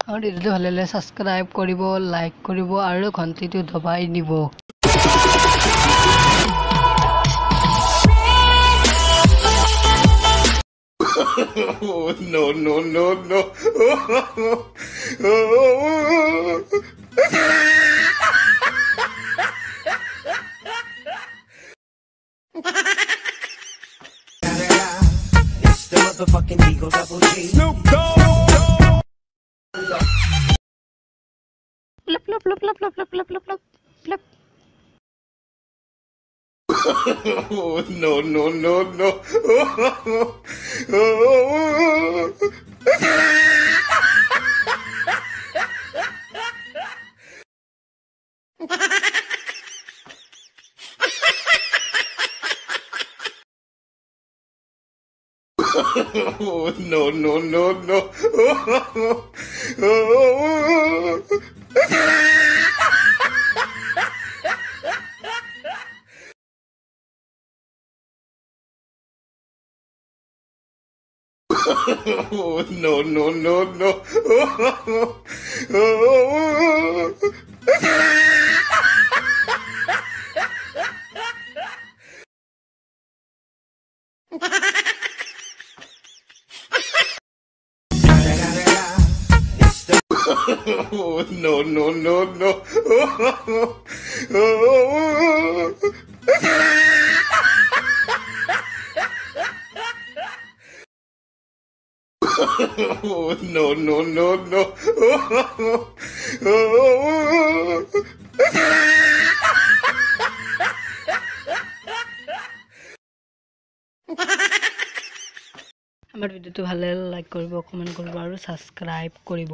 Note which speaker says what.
Speaker 1: আৰু ভিডিঅ'টো ভাল লাগিলে সাবস্ক্ৰাইব কৰিব, লাইক কৰিব আৰু ঘণ্টিটো দবাই দিব।
Speaker 2: No, no, no, no.
Speaker 3: It's the motherfucking Eagle Double G.
Speaker 2: Snoop Dogg.
Speaker 1: Plop, plop, plop, plop, plop, plop, plop, plop, plop.
Speaker 2: No, no, no, no. No, no, no, no. No, no, no, no. No, no, no, no. No, no, no, no.
Speaker 1: আমাৰ ভিডিঅ'টো ভাল লাগিলে like কৰিব, comment কৰিব আৰু subscribe কৰিব।